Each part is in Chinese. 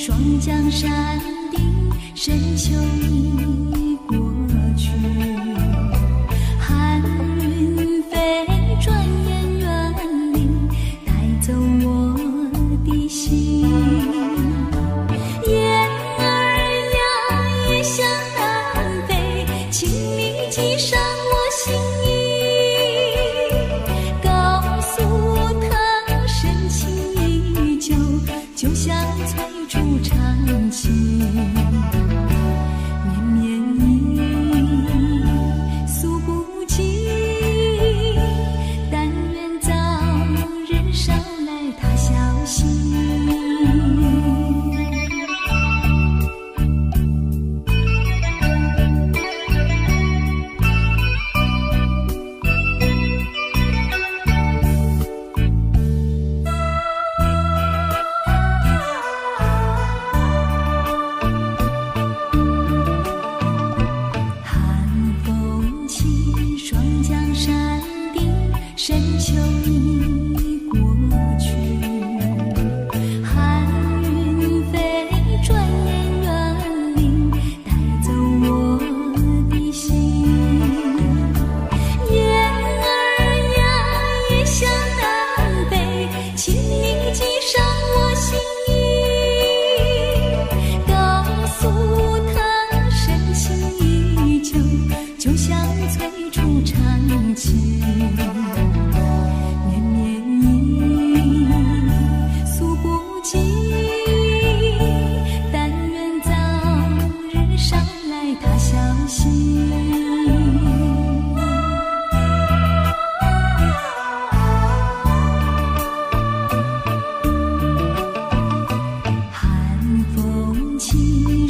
双江山顶，深秋已过去。寒云飞，转眼远离，带走我的心。雁儿呀，也向南飞，请你系上我心意，告诉他深情依旧，就像翠竹长青。绵绵忆诉不尽，但愿早日捎来他消息。深秋已过去，寒云飞，转眼远离，带走我的心。雁儿呀，也向南飞，请你系上我心意，告诉他深情依旧，就像翠竹长青。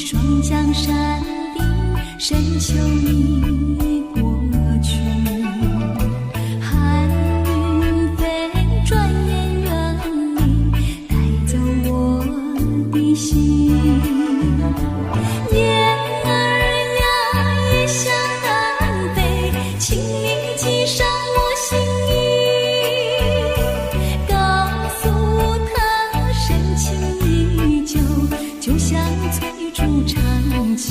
双江山顶，深秋已过去。寒云飞，转眼远离，带走我的心。雁儿呀，也向南飞，请你系上我心意，告诉他深情依旧，就像翠竹长青。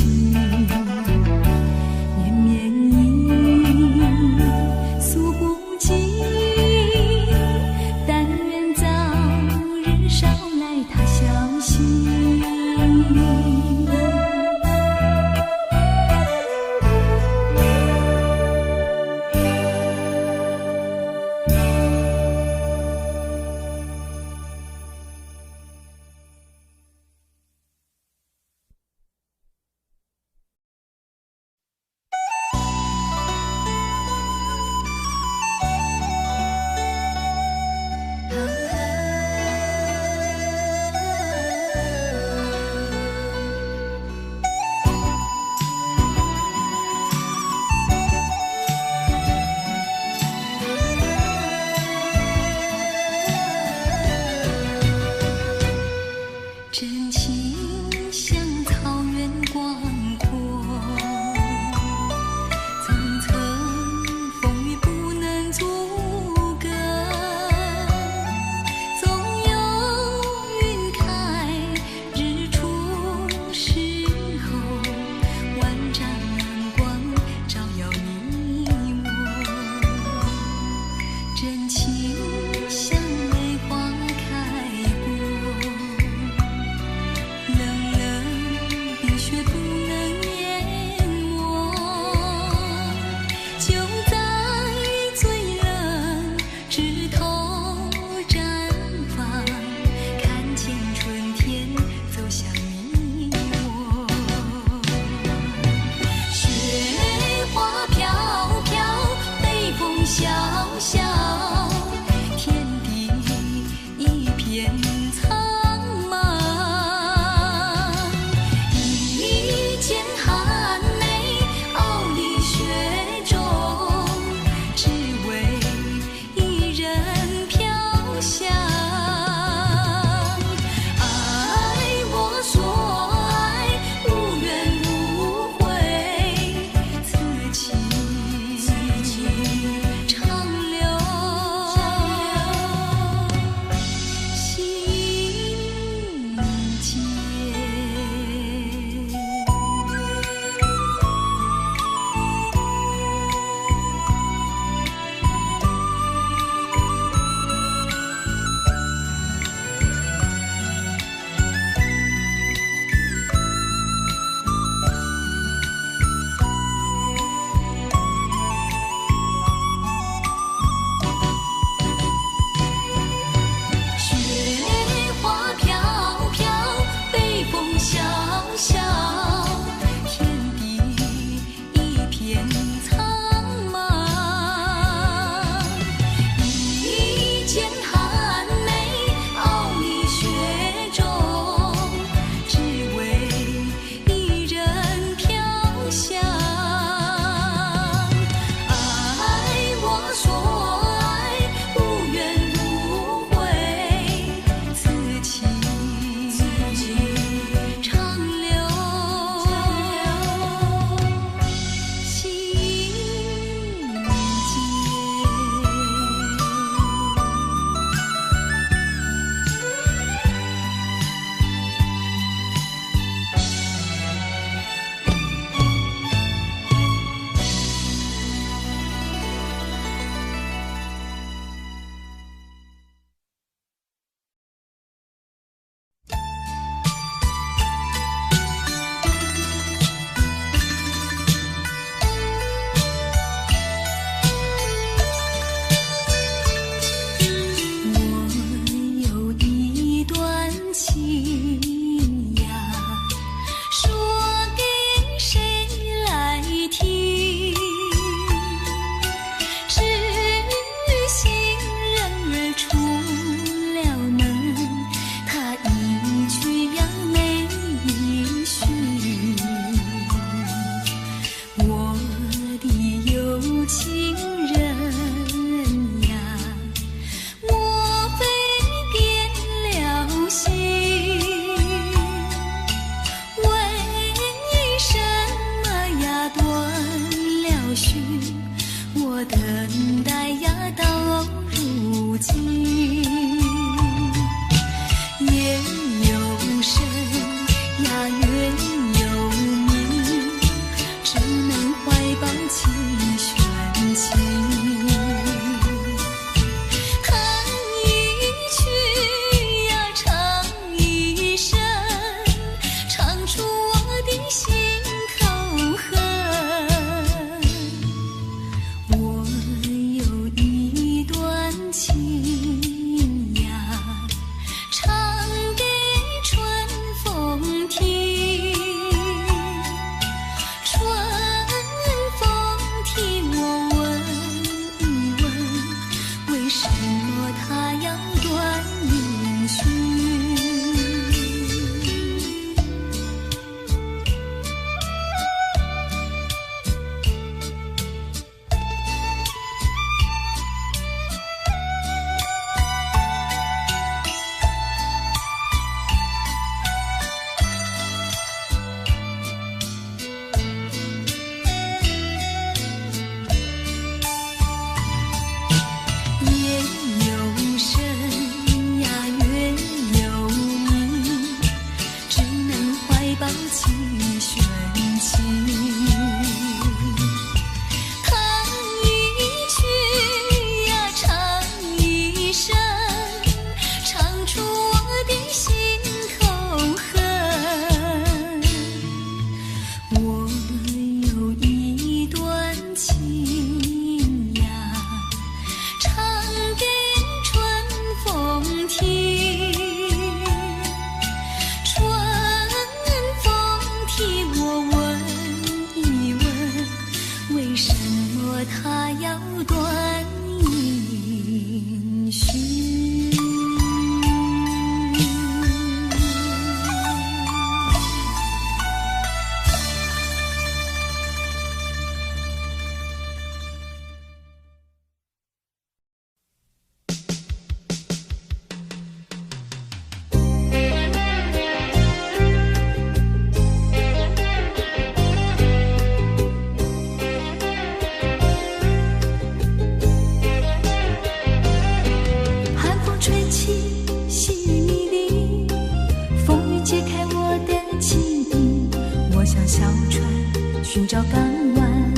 寻找港湾，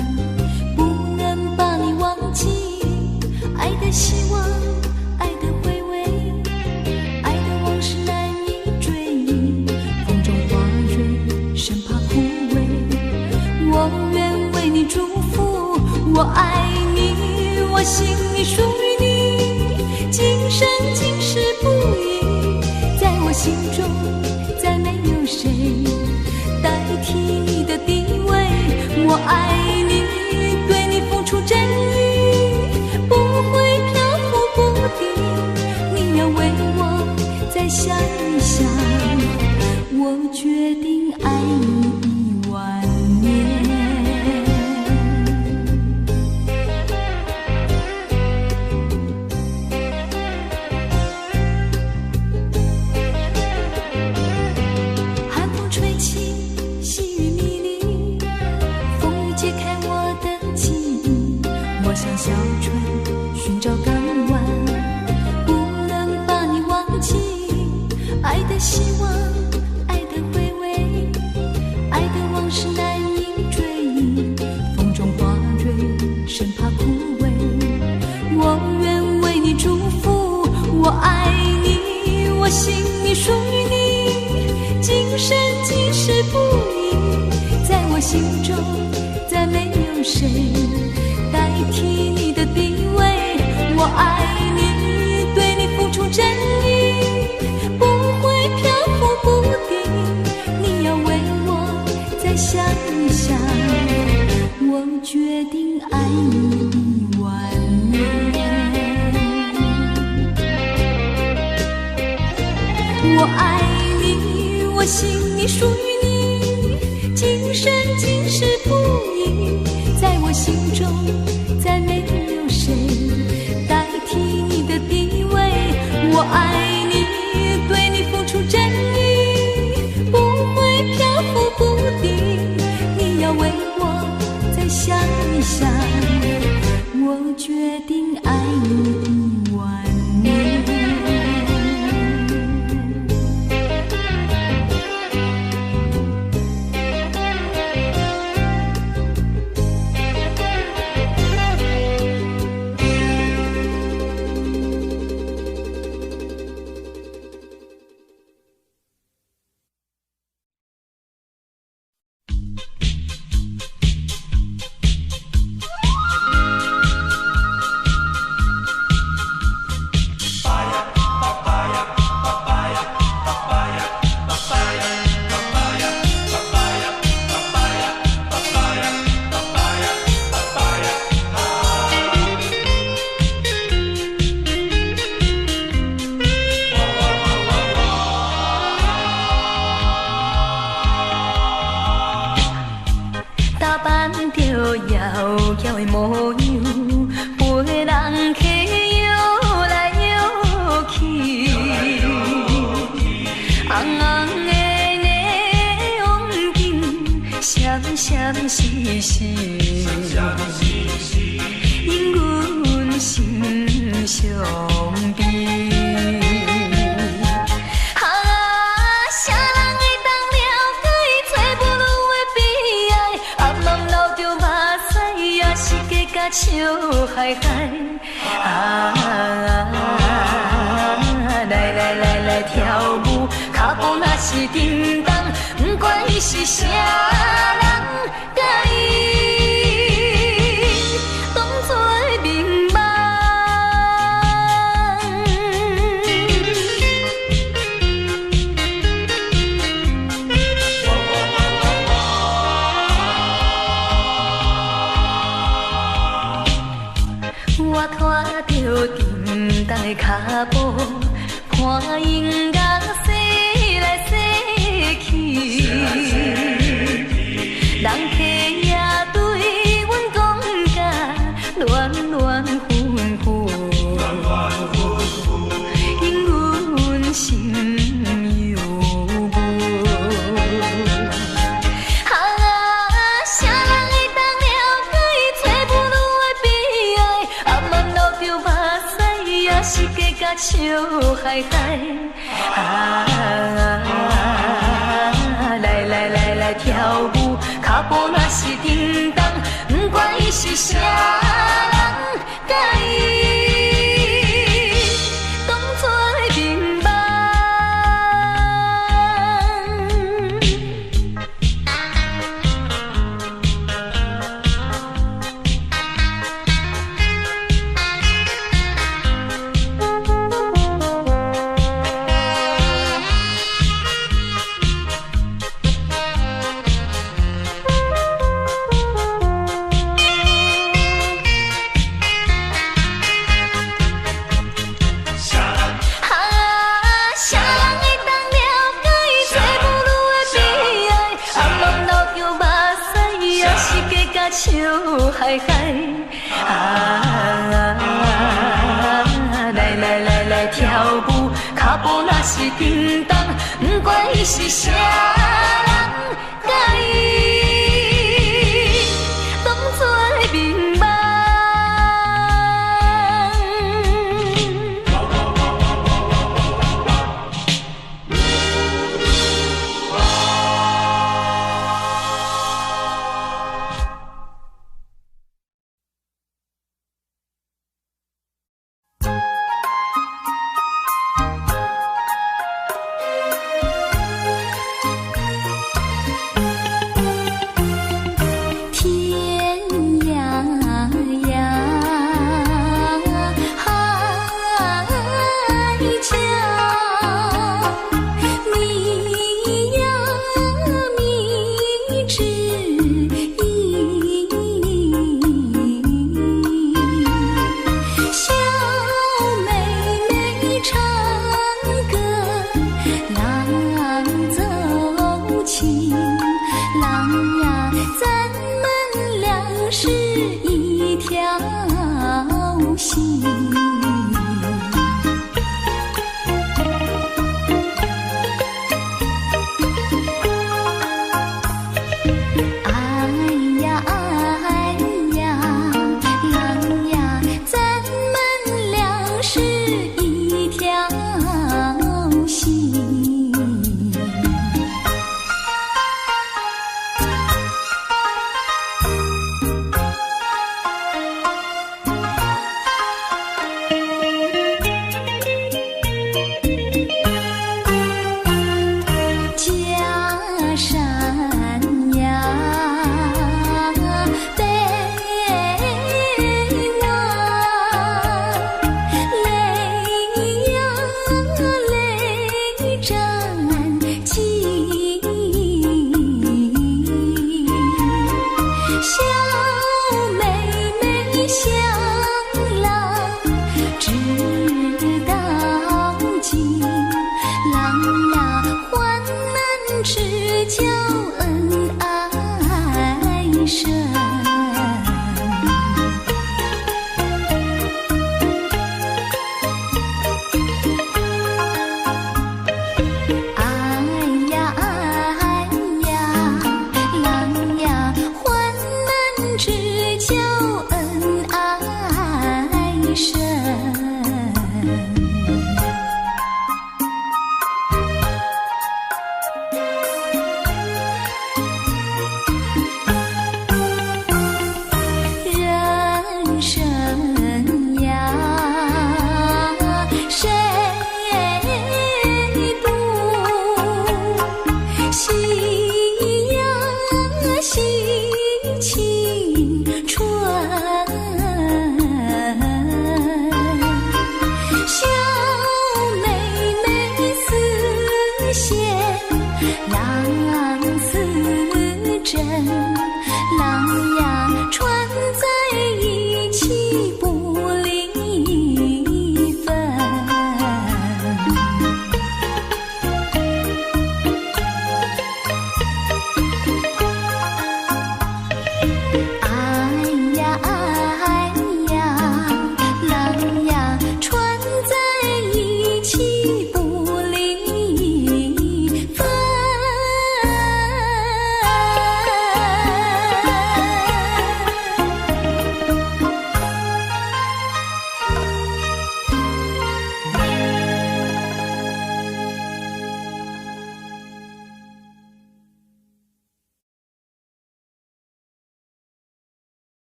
不能把你忘记。爱的希望，爱的回味，爱的往事难以追忆。风中花蕊，生怕枯萎。我愿为你祝福，我爱你，我心里属于你，今生今世不移。在我心中，再没有谁代替你的地位。我爱你，对你付出真意，不会漂浮不定。你要为我再想一想，我决定爱你10000年。寒风吹起，细雨迷离，风雨解开我的记忆。我像小船寻找港湾，不能把你忘记。爱的希望，爱的回味，爱的往事难以追忆。风中花蕊，生怕枯萎。我愿为你祝福，我爱你，我心里属于你，今生今世不移。在我心中，再没有谁代替你的地位。我爱你，对你付出真意，不会漂浮不定。你要为我再想一想，我决定爱你10000年。我爱你，我心里属于你，今生今世不移。在我心中，再没有谁代替你的地位。我爱你，对你付出真意，不会漂浮不定。你要为我再想一想，我决定爱你10000年。因阮心伤悲，啥人会当了解做母女的悲哀？暗暗流着目屎，也是加甲笑嗨嗨。来跳舞，脚步若是震动，不管伊是啥人。我拖着沉重的脚步，看音乐洗来洗去，人客也对阮讲甲乱乱纷纷，因阮心犹豫。啥人会当了解伊做母女的悲哀？暗暗流着目屎，也是加甲笑嗨嗨。来跳舞，脚步若是震伊是啥人，甲伊当作明梦。笑嗨嗨来跳舞，脚步若是震动，不管伊是啥人，甲伊当作明梦。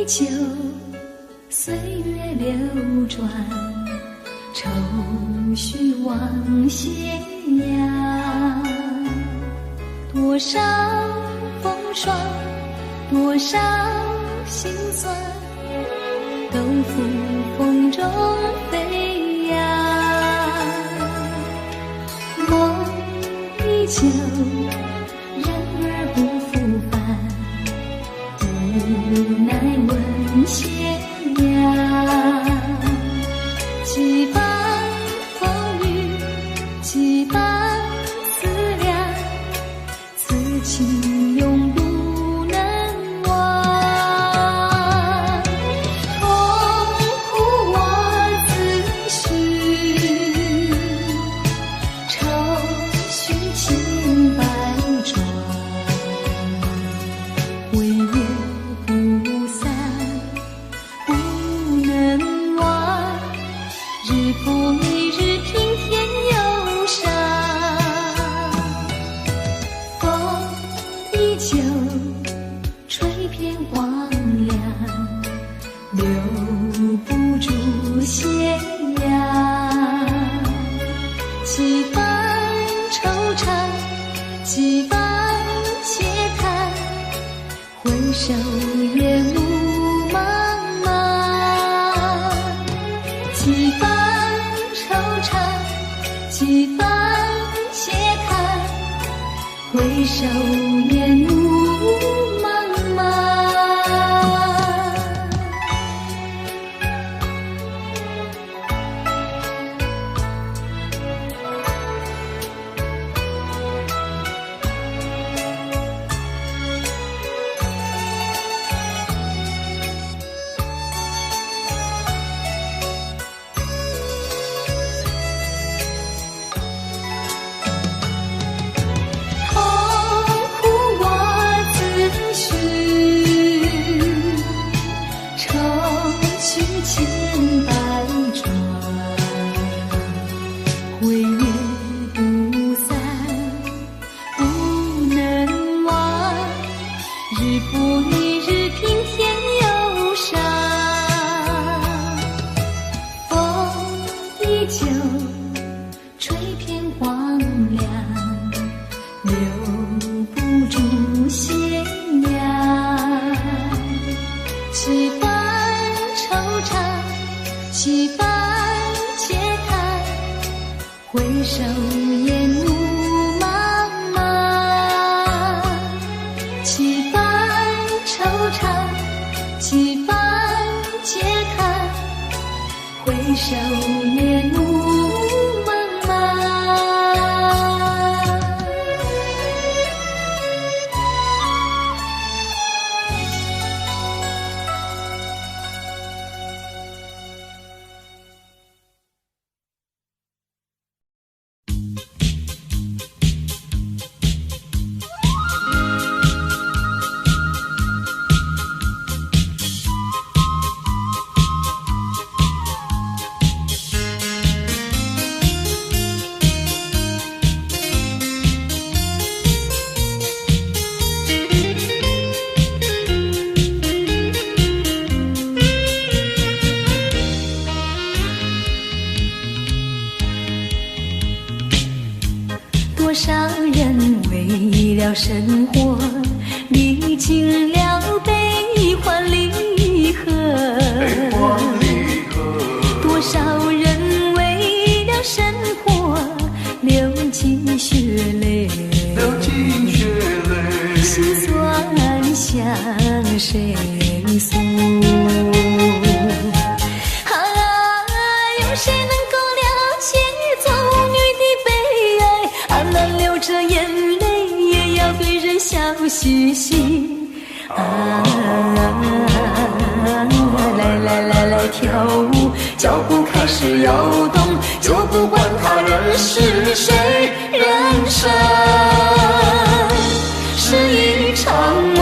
旧，岁月流转，愁绪往斜阳。多少风霜，多少心酸，都付风中飞扬。梦依旧，人儿不复返，无奈问斜阳。几番风雨，几番思量，此情永不能忘。痛苦我自诩，愁绪千百转，回月不散，不能忘。日复一日，平添忧伤。风依旧，吹遍荒凉，留不住斜阳。几番惆怅，几番嗟叹，回首烟雾茫茫。几番惆怅，几番嗟叹，回首烟雾茫茫。痛苦我自诩，愁绪千百转，回月不散，不能忘。日复一日，平添忧伤。风依旧，吹遍荒凉，留不住斜阳。几番惆怅，几番嗟叹，回首烟雾茫茫。几番惆怅，几番嗟叹，回首烟雾茫茫。多少人为了生活，历经了悲欢离合。多少人为了生活，流尽血泪，心酸向谁诉？有谁能够了解做女的悲哀？难流着眼泪，也要对人笑嘻嘻。来来来来跳舞，脚步开始摇动，就不管他人是谁，人生是一场梦。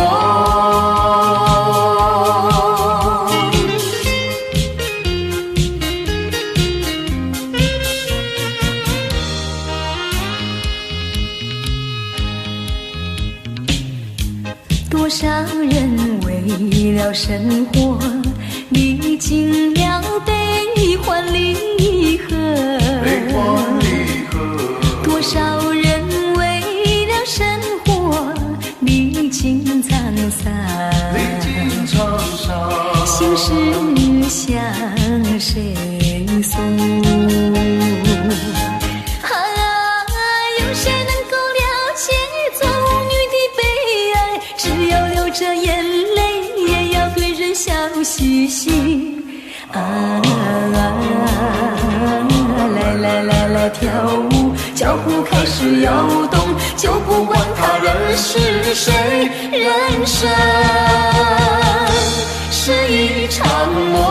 多多少人为了生活历经了悲欢离合，多少人为了生活历经沧桑，心事向谁诉？有谁能够了解做舞女的悲哀？只要流着眼泪，也要对人笑嘻嘻。来跳舞，脚步开始摇动，就不管他人是谁，人生是一场梦。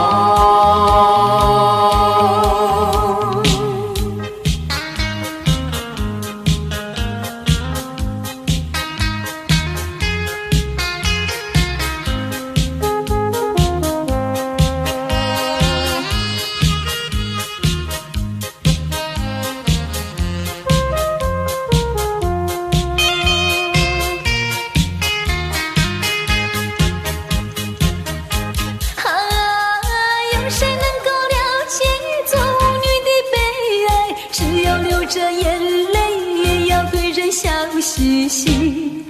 着眼泪也要对人笑嘻嘻。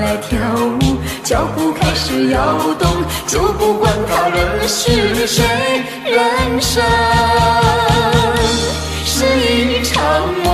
来跳舞，脚步开始摇动，就不管他人是谁，人生是一场梦。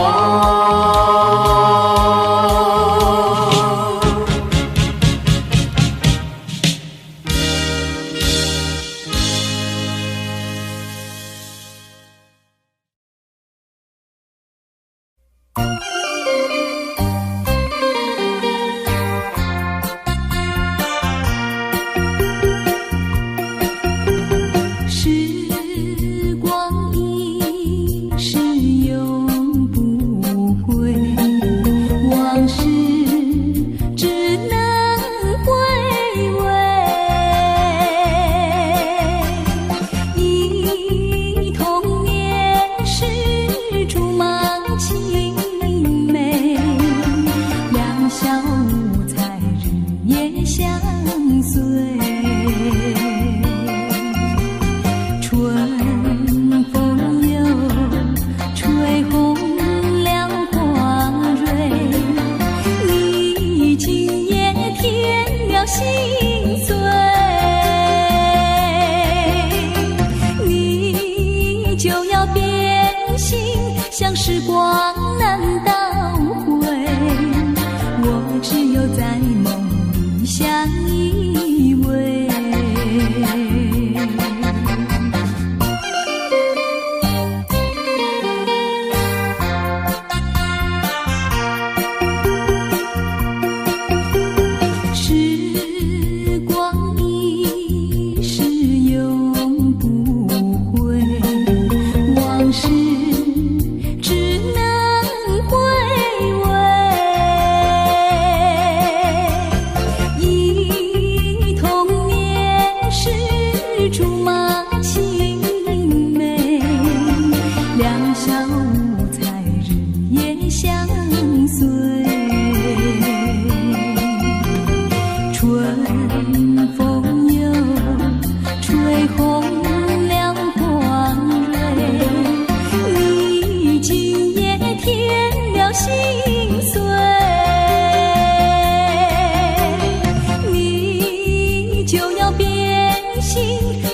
像时光难倒回，我只有在梦里相依偎。时光一逝永不回，往事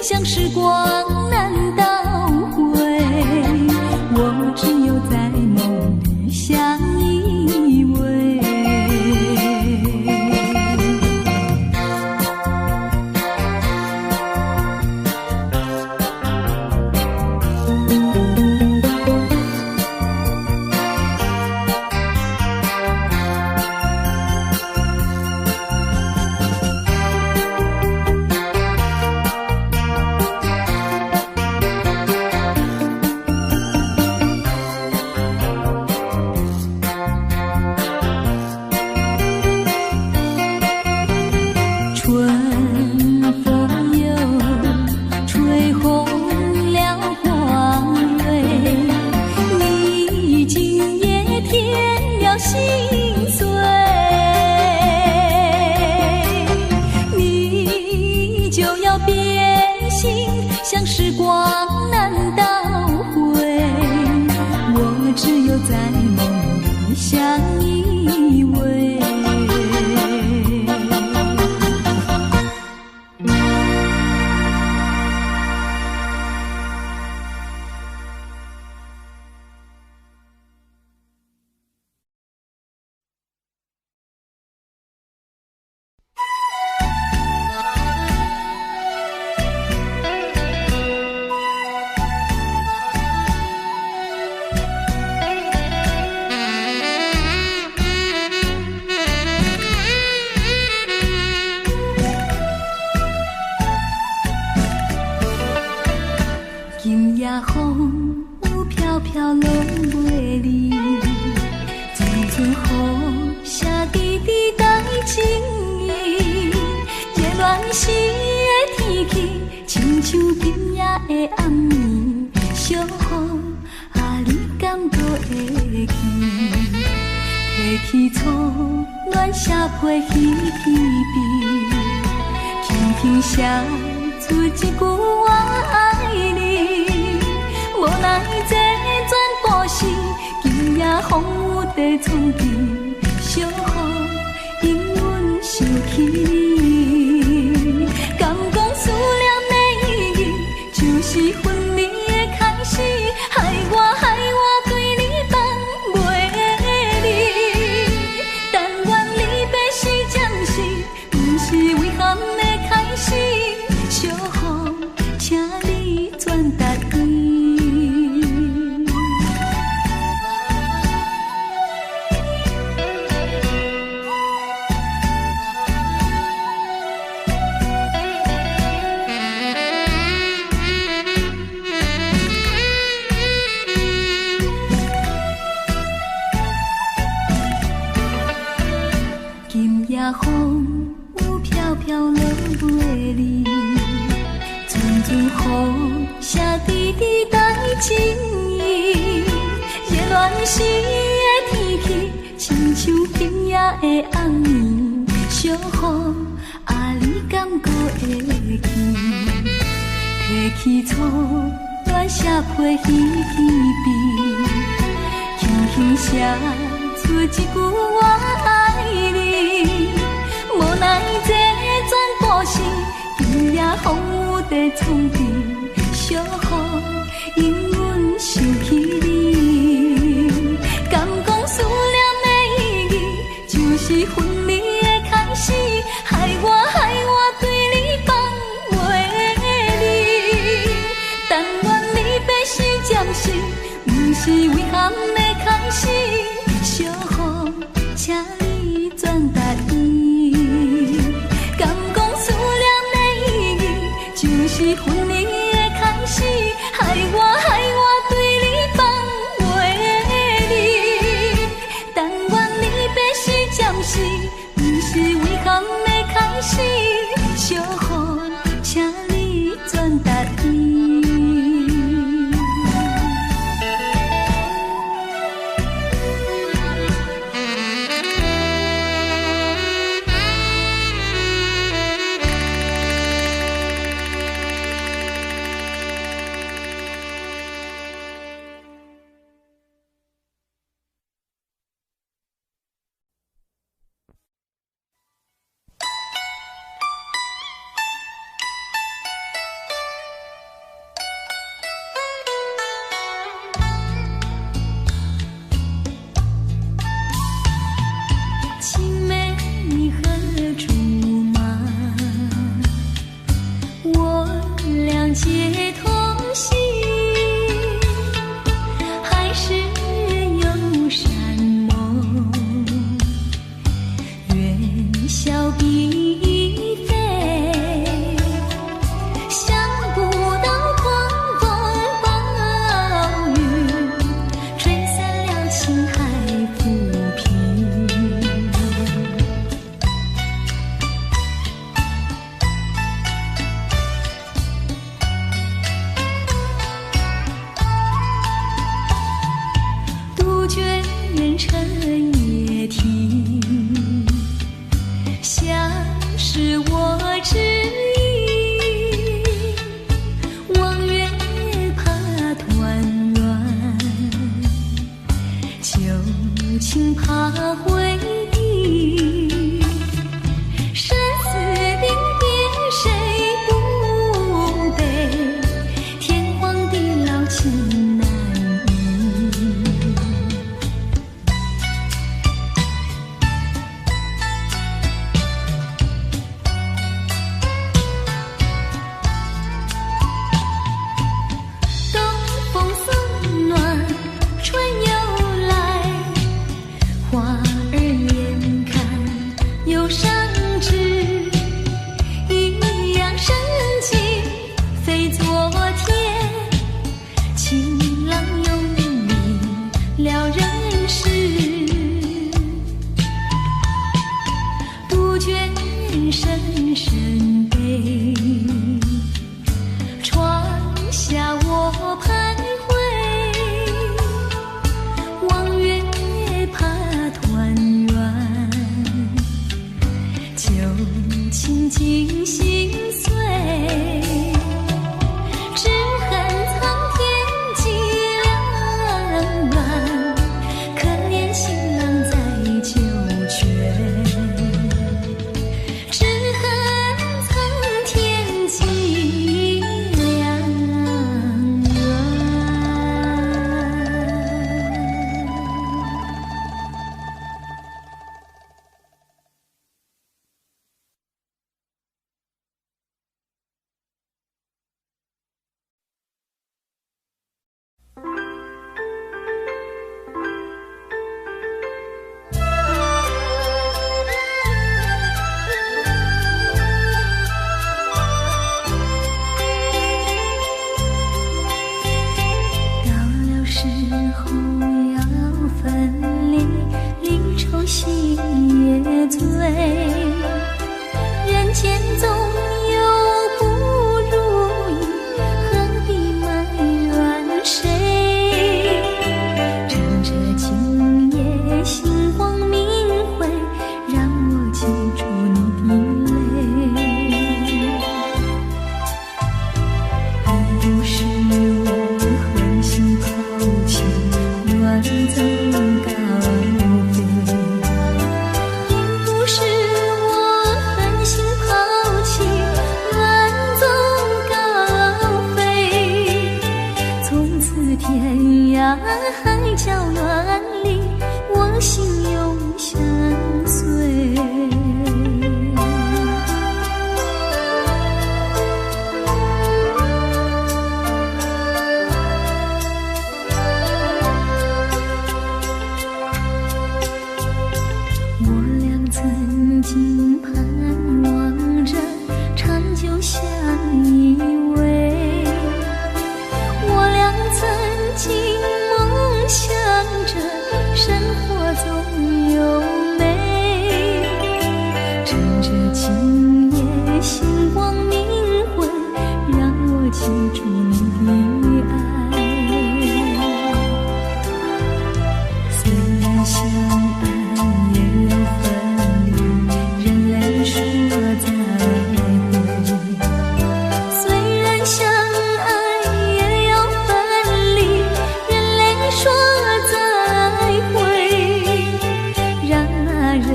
像时光难倒回，我只有在梦里相依偎。心相依偎。今夜风有飘飘落袂离，阵阵雨写滴滴带情意。热恋时的天气，亲像今夜的暗暝，小雨啊，你敢搁会记？提起初恋写批稀稀微，轻轻写出一句我爱你。无奈这全部是今夜风有地藏起，小雨因阮想起你。敢讲思念的意义，就是分离的开始，害我对你放袂离。但愿离别是暂时，不是遗憾的开始。小雨，请你转达伊。今夜风有飘飘落袂离，阵阵雨写滴滴带情意。热恋时的天气，亲像今夜的暗暝，小雨啊，你敢搁会记？提起初恋写批稀稀微，轻轻写出一句我爱你。无奈这全部是今夜风有地藏起，小雨因阮想起你。敢讲思念的意义，就是分离的开始，害我对你放袂离。但愿离别是暂时，不是遗憾的开始。小雨，请你转达伊。敢讲思念的意义，就是分离的开始，害我对你放袂离。但愿离别是暂时，不是遗憾的开始。小雨，请你转达伊。青梅你何处吗？我俩结同心，还是有山盟，愿笑比飞，想不到狂风暴雨，吹散了情海浮萍。杜鹃远尘也听，像是我知意。望月怕团圆，就情怕回忆，生死临别谁不悲？天荒地老情难移。东风送暖，春又来，花儿眼看又上枝，一样深情非昨天，情郎永离了人世，杜鹃深深悲，窗下我徘徊，望月怕团圆，旧情尽心碎，只恨苍天计良缘，可怜新郎在九泉，只恨苍天计良缘。到了时候要分离，离愁心也醉，人间总有不如意，何必埋怨谁？趁着今夜星光明辉，让我记住你的泪。并不是我狠心抛弃，远走高飞，并不是我狠心抛弃，远走高飞。从此天涯海角远离，我心永相随。我俩曾经盼望着长久相依偎，我俩曾经梦想着生活总有美，趁着今夜星光明辉，让我记住你的爱。虽然相爱也要分离，人类说再会。虽然相爱也要分离，人类说再会。让那热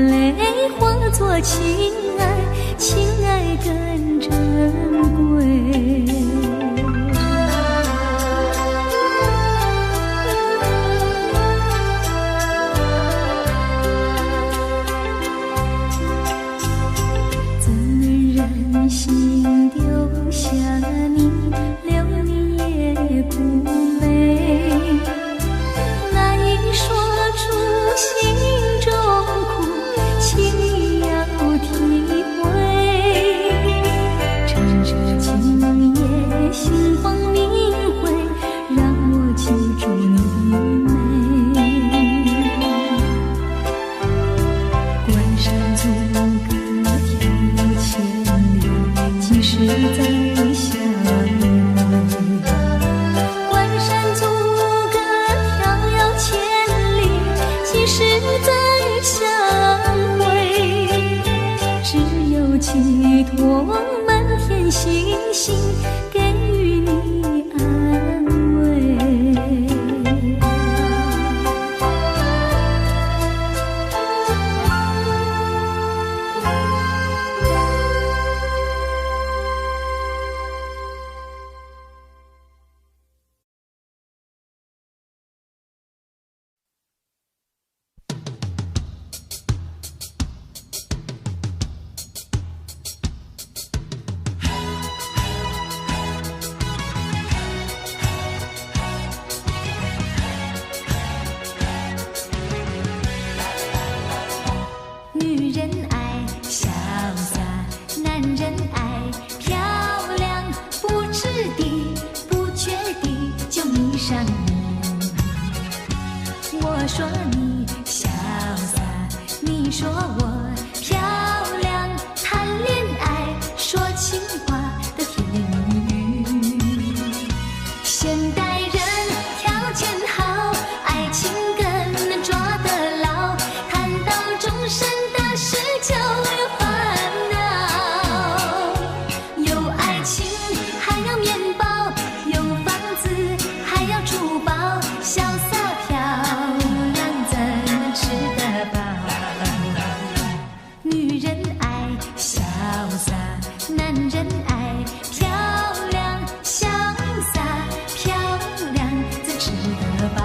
泪化作情爱，情爱更珍贵。怎能忍心丢下你，留你也不美？难以说出心中苦，情意要体会。趁着今夜星光明辉，让我记住你的美。关山阻隔迢千里，即使再相会。关山阻隔迢千里，即使再相会。只有寄托满天星星，给予你安慰。你潇洒，你说我漂亮，谈恋爱说情话的甜言蜜语。现代人条件好，爱情更能抓得牢，谈到终身大事就有烦恼。有爱情还要面包，有房子还要珠宝，潇洒漂亮怎能吃得饱？女人爱潇洒，男人爱漂亮，潇洒漂亮怎吃得饱？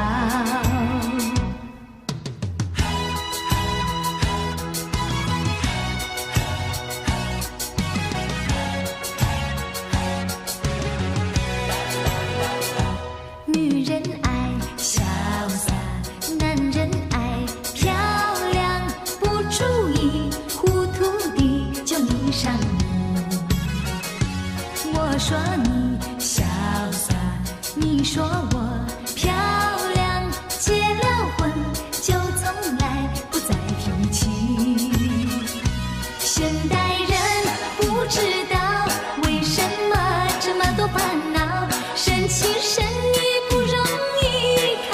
女人爱潇洒，男人爱漂亮，不注意糊涂地就迷上你。我说你潇洒，你说我漂亮，结了婚就从来不再提起。现代人不知道为什么这么多烦恼，生气生意不容易看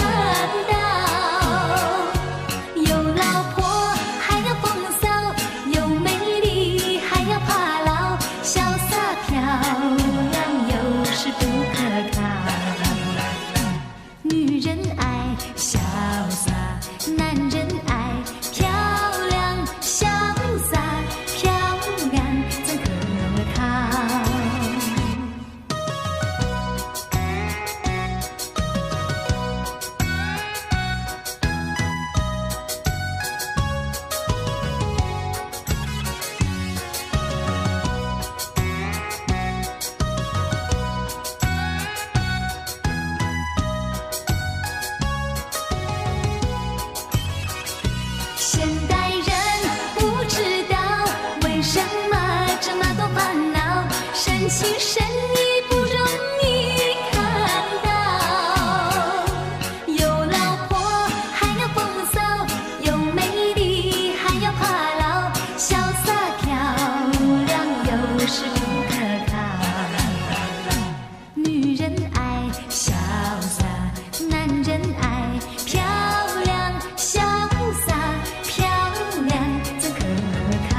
到。有老婆还要风骚，有美丽还要怕老，潇洒漂亮有时不可靠。女人爱潇洒，男人爱漂亮，潇洒漂亮怎可靠？现代人不知道为什么这么多烦恼，生气生意不容易看到。有老婆还要风骚，有美丽还要怕老，潇洒漂亮有时不可靠。女人爱潇洒，男人爱漂亮，潇洒漂亮怎可靠？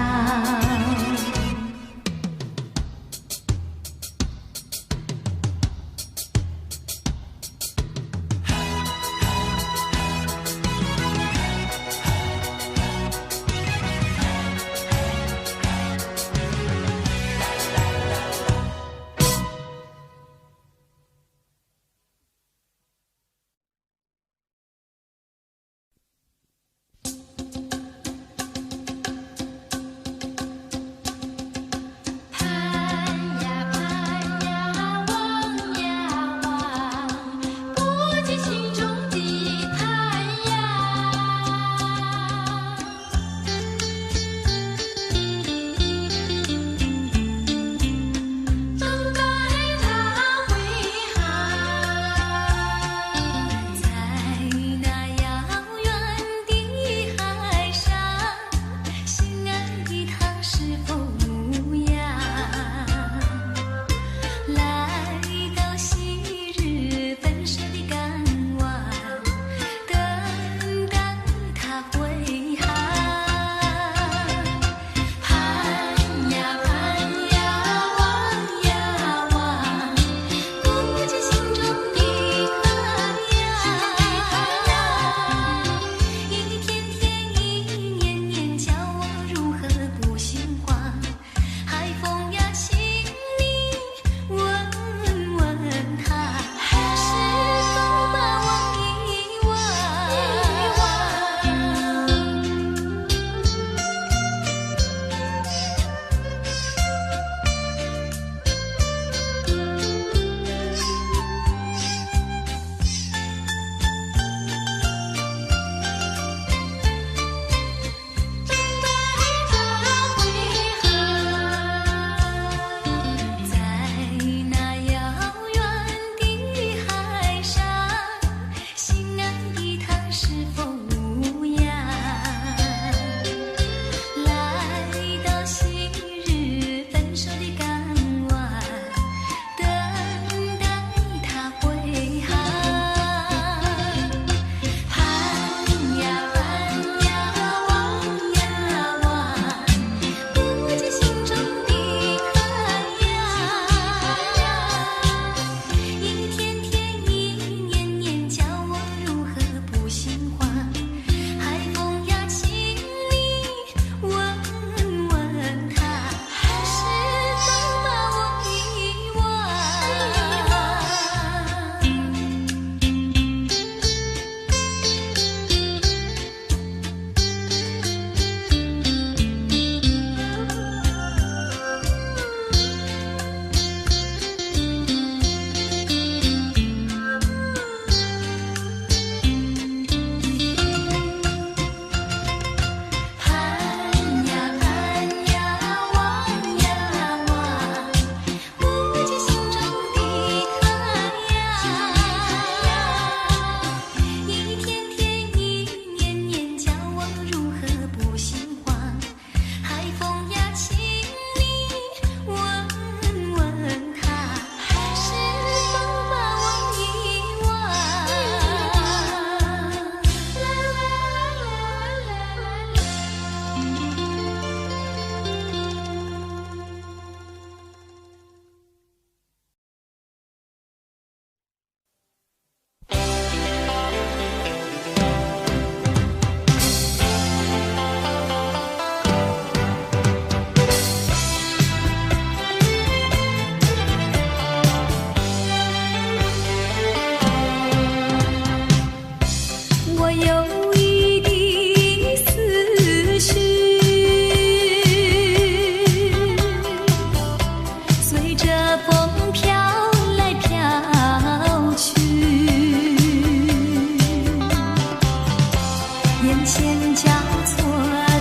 眼前交错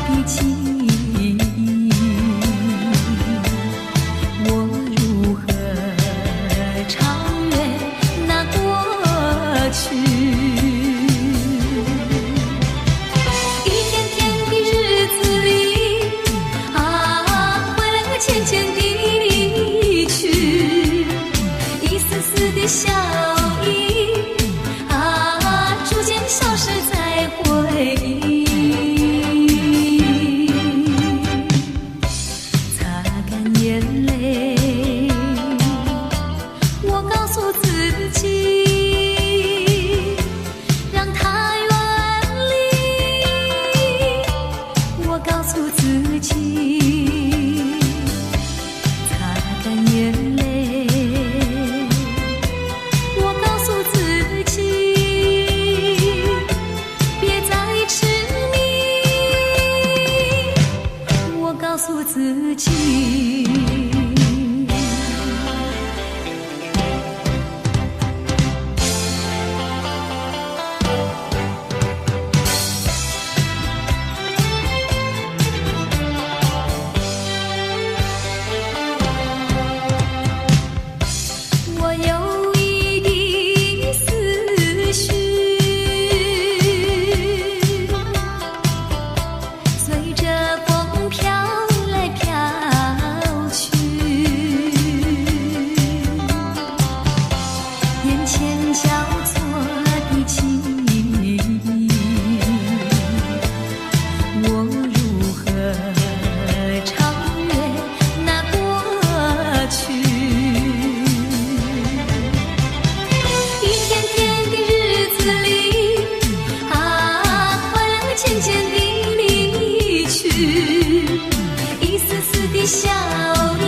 的记忆，我如何超越那过去？一天天的日子里，回来又渐渐地离去，一丝丝的笑意，逐渐消失在回忆。擦干眼泪，我告诉自己，让它远离。我告诉自己，擦干眼泪。我告诉自己，别再痴迷。我告诉自己。我有意的思绪，随着风飘来飘去，眼前交错的记忆，我如何超越那过去？一天天的日子里，快乐渐渐地离去，一丝丝的笑意，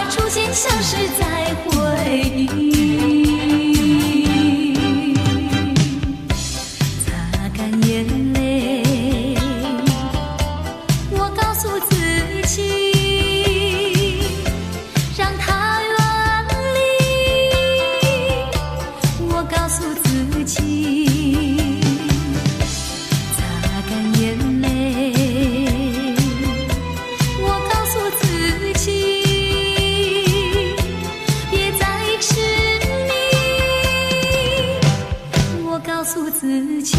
逐渐消失在回忆。擦干眼泪，我告诉自己，让它远离。我告诉自己，擦干眼泪。我告诉自己，别再痴迷。我告诉自己。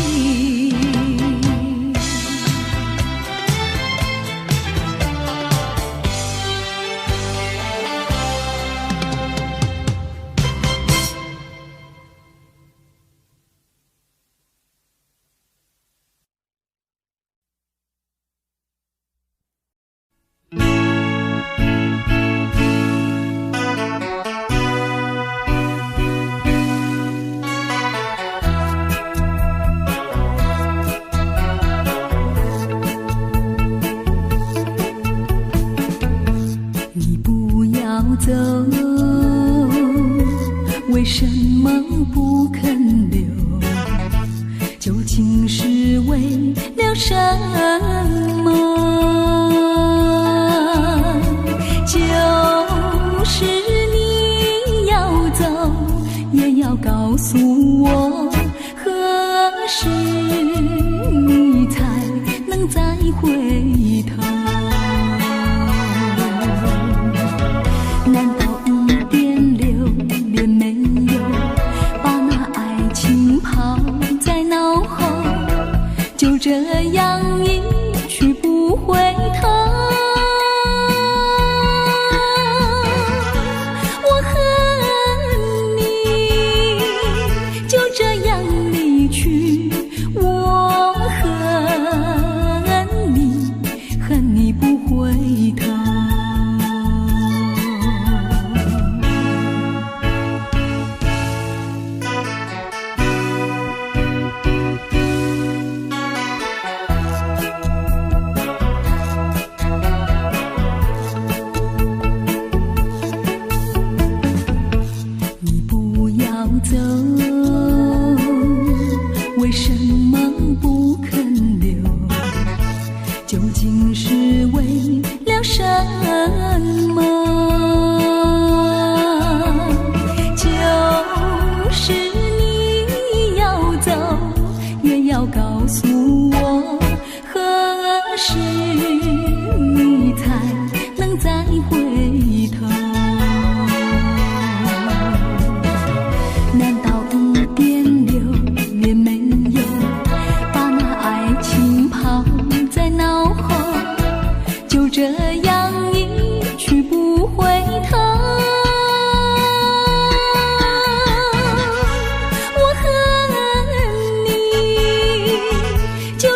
你不要走，为什么不肯留？究竟是为了什么？就是你要走，也要告诉我，何时你才能再回头？难道一点留恋没有，把那爱情抛在脑后，就这样一去不回头？我恨你，就这样离去。我恨你，恨你不回头。你不要走，为什么不肯留？究竟是为了什么？就是你要走，也要诉我，何时你才能再回头？难道5.6也没有把那爱情抛在脑后，就这样一去不回头？我恨你，就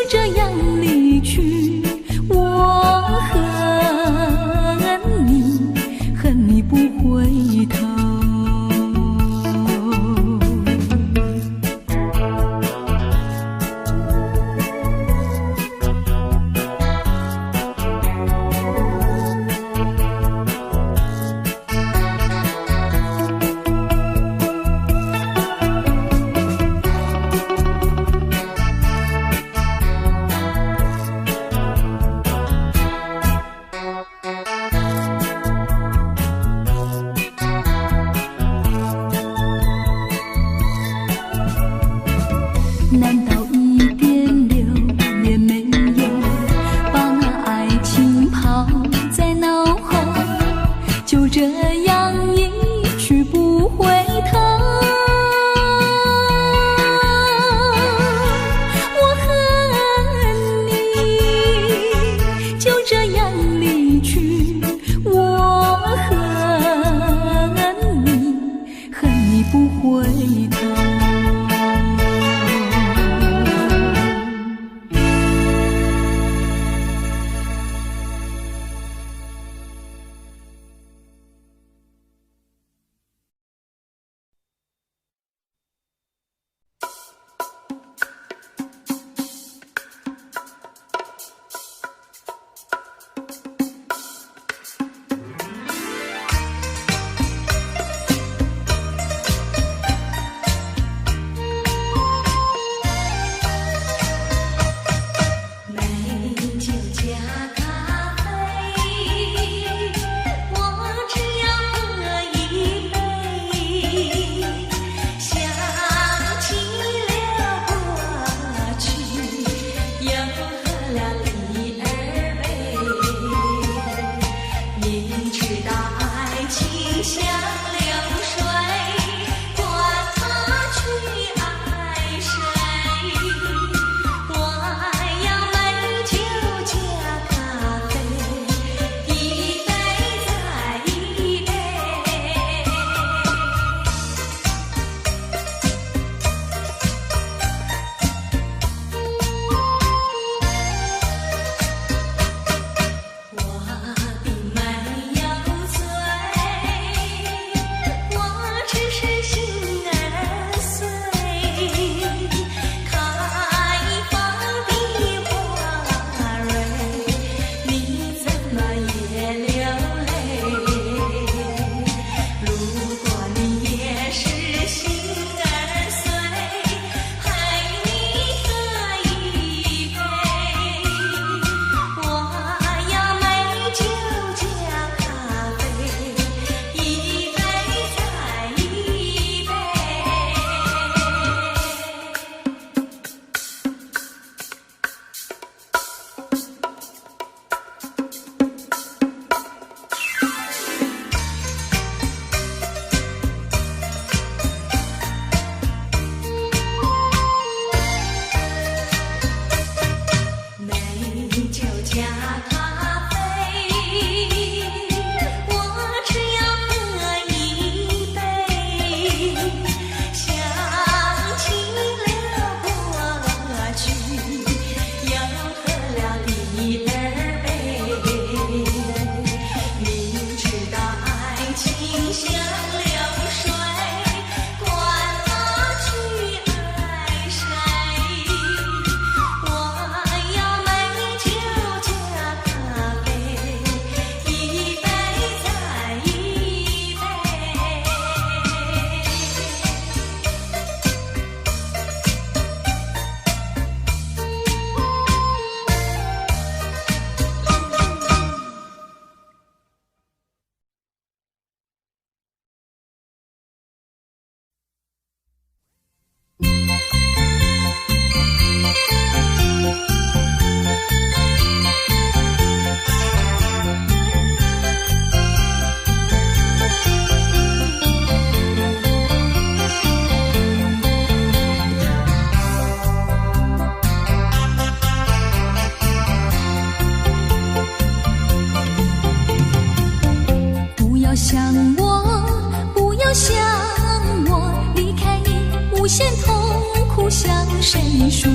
谁说？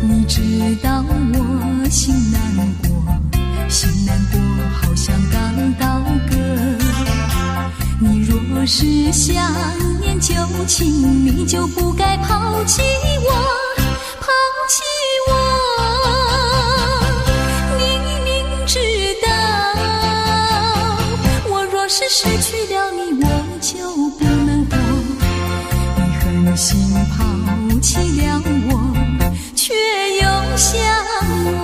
你知道我心难过，心难过好像刚到歌。你若是想念旧情，你就不该抛弃我，抛弃我。你明知道我若是失去了你，我就不能活。你狠心抛弃了我，却又想我。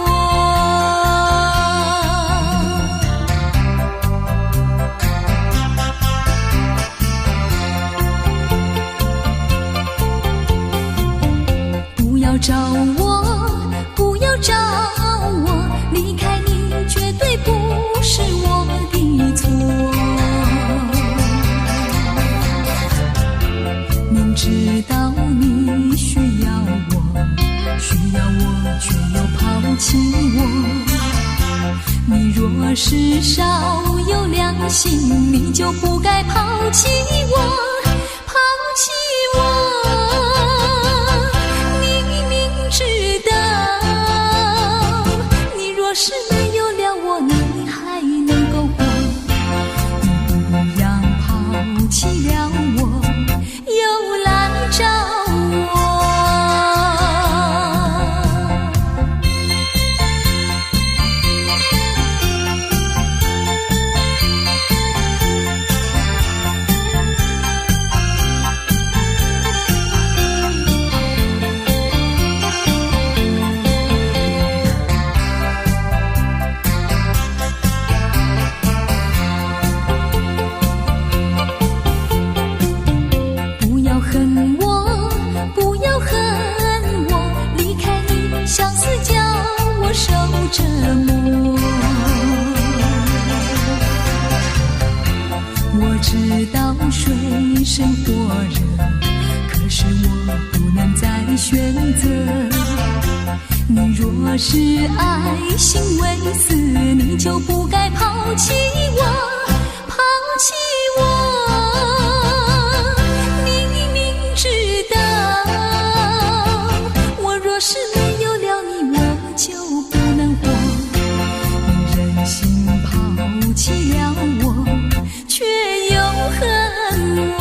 不要找我，不要找我，离开你绝对不是我的错。明知道你需要我，却又抛弃我。你若是少有良心，你就不该抛弃我，抛弃我。你明知道你若是没有了我，你还能够活。你不要抛弃了我，又来找我。受折磨，我知道水深火热，可是我不能再选择。你若是爱心为死，你就不该抛弃我，抛弃我。你明知道我若是没有了你，我就不能活。你忍心抛弃了我，却又恨我。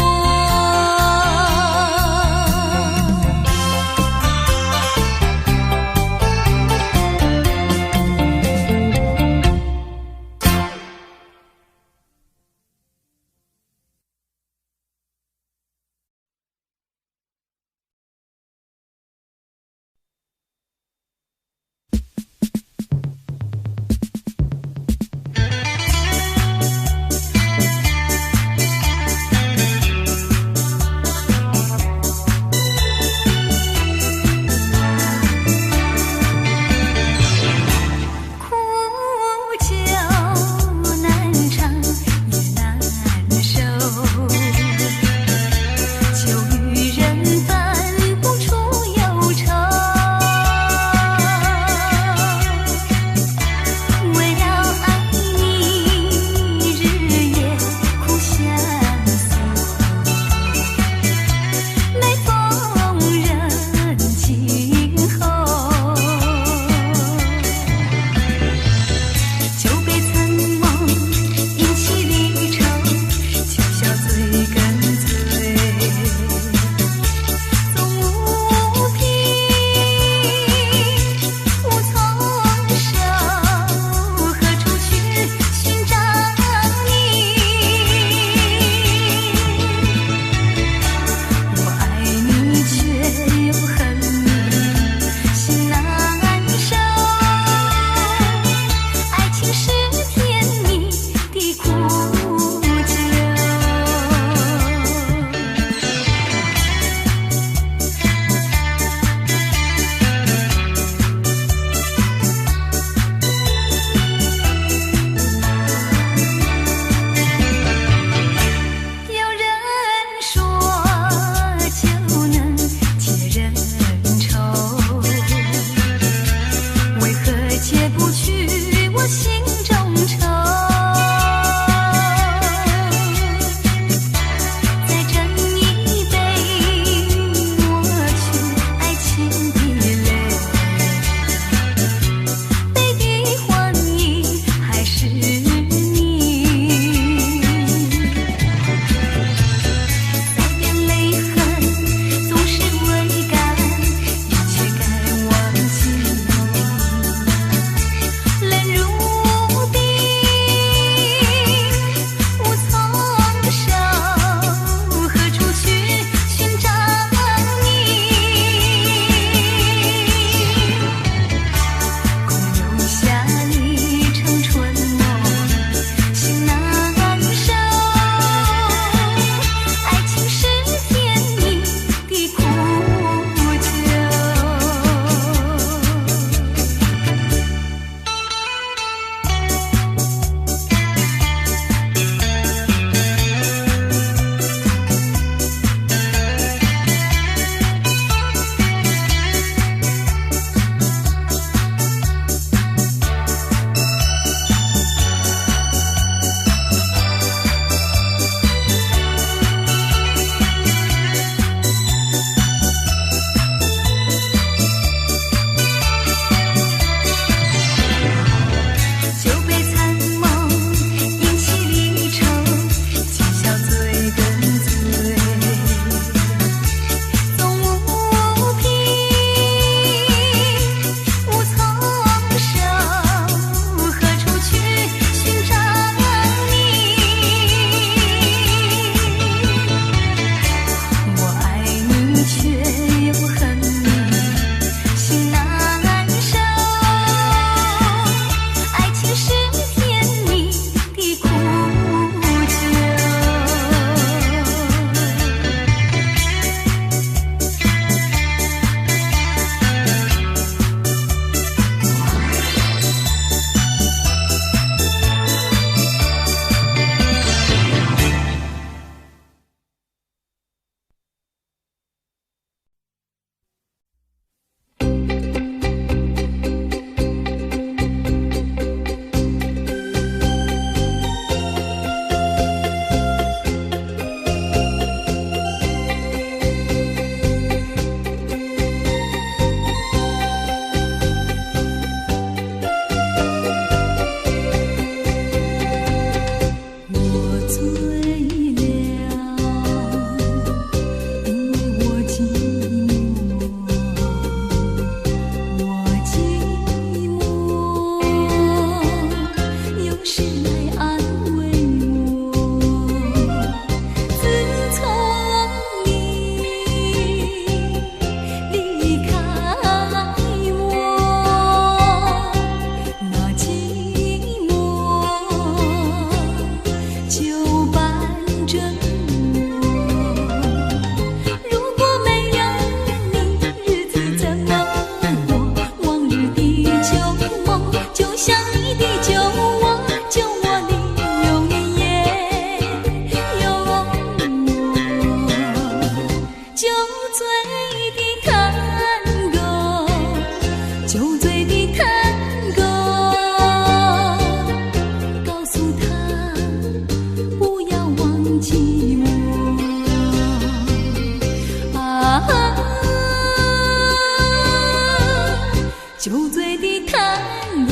醉的探戈，酒醉的探戈，告诉他不要忘记我啊，酒醉的探戈。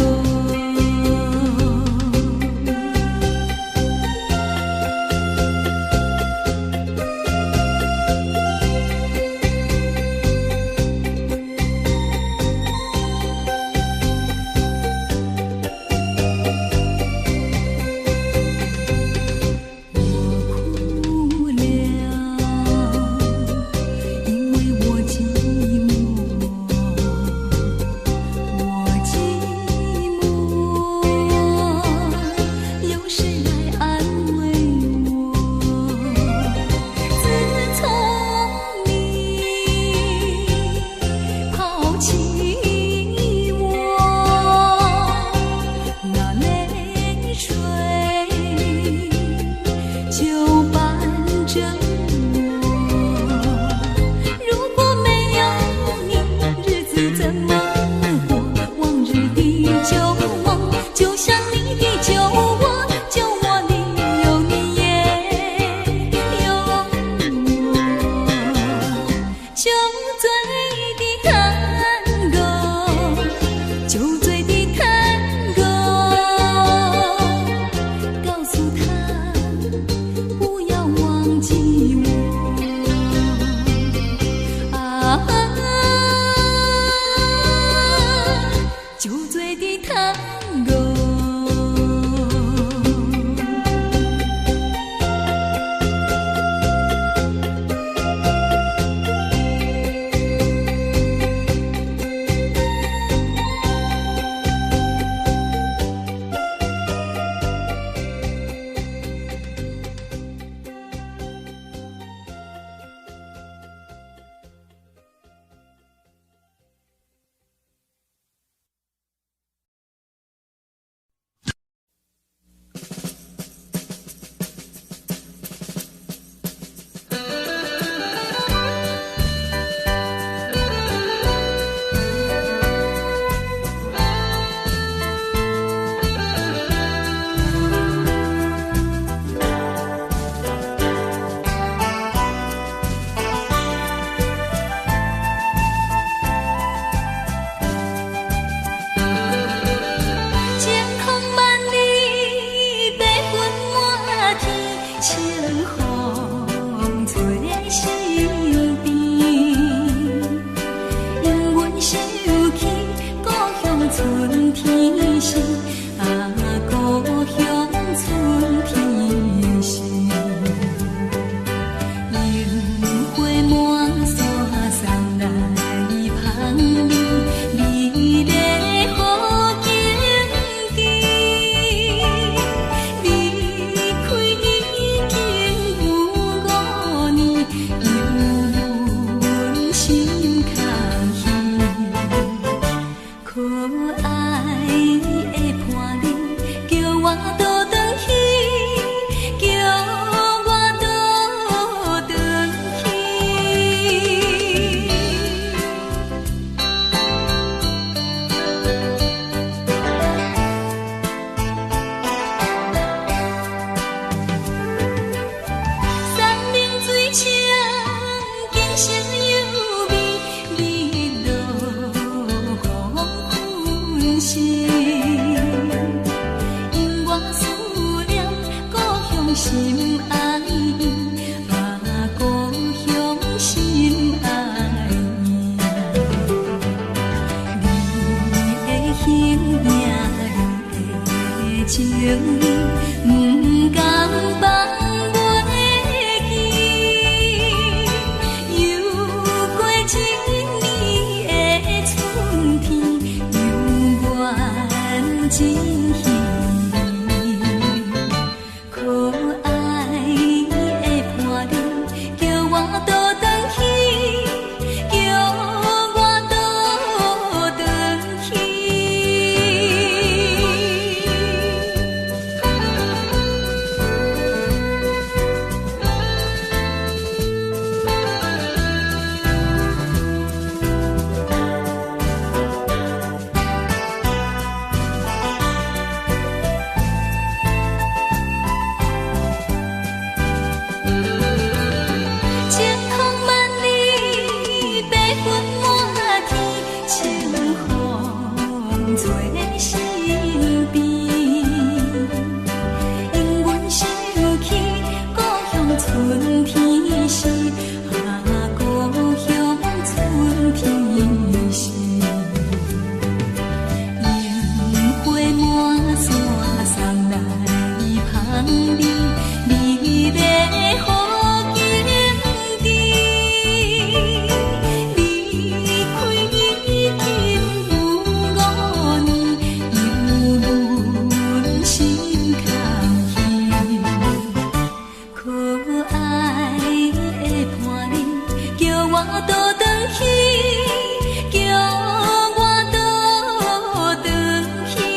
我都回去，叫我都回去。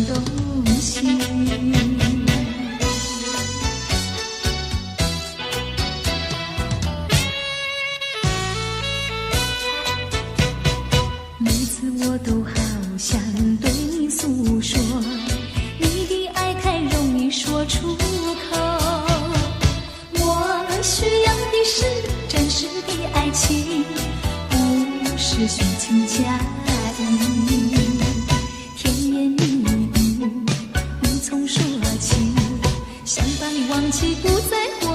东西。每次我都好想对你诉说，你的爱太容易说出口。我需要的是真实的爱情，不是虚情假意。甜言蜜语无从说起，想把你忘记不再回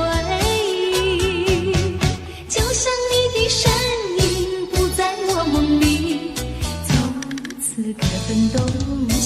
忆。就像你的身影不在我梦里，从此各分东西。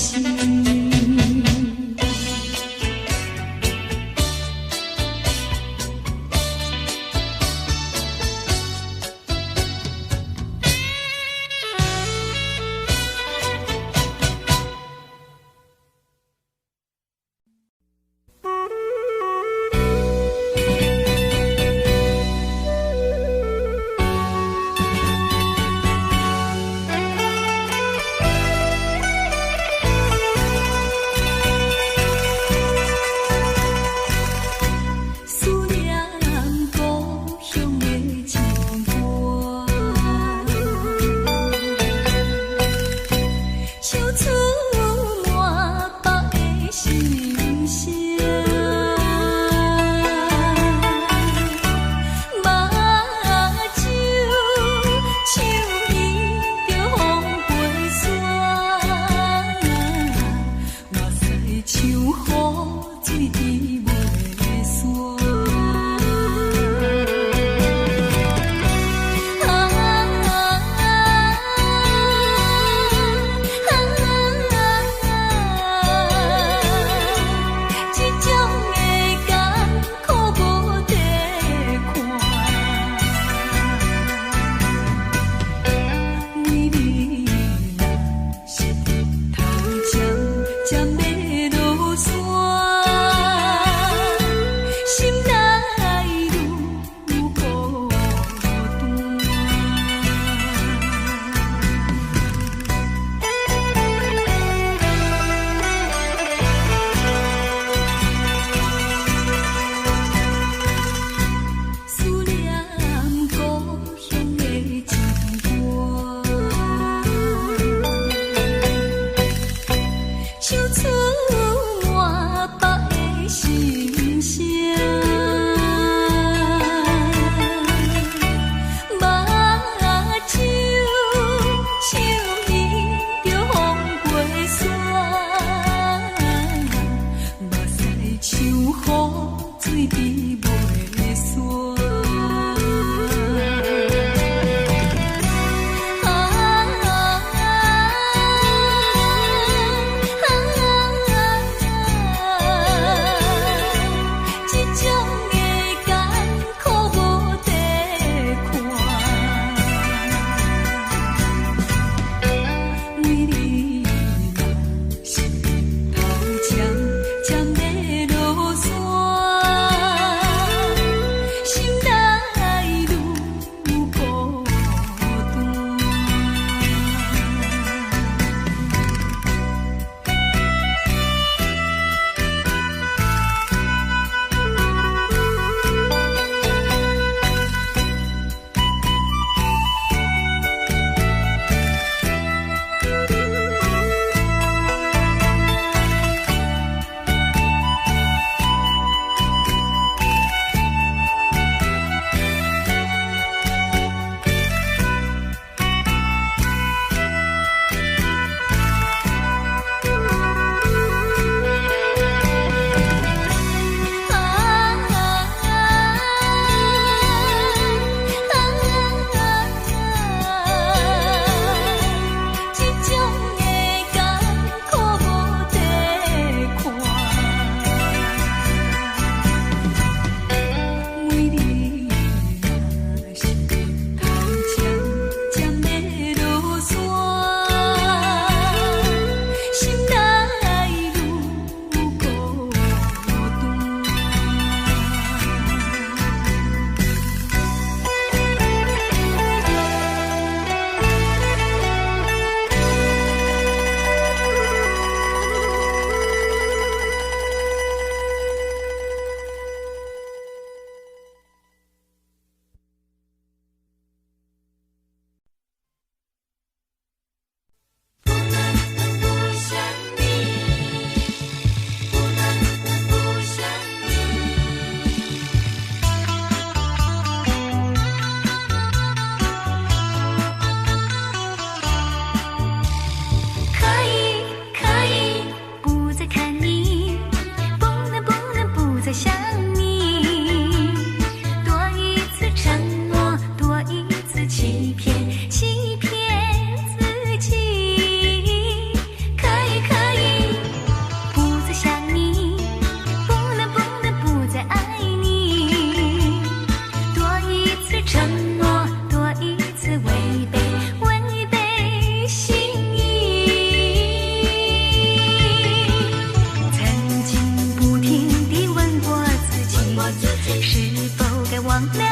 忘了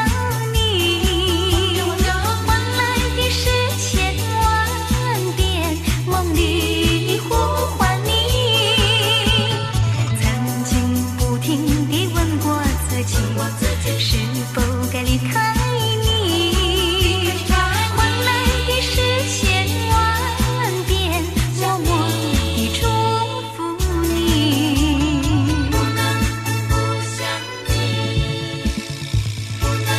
你，换来的是千万遍梦里呼唤你。曾经不停地问过自己，是否该离开你，换来的是千万遍默默地祝福你。不能不想你，不能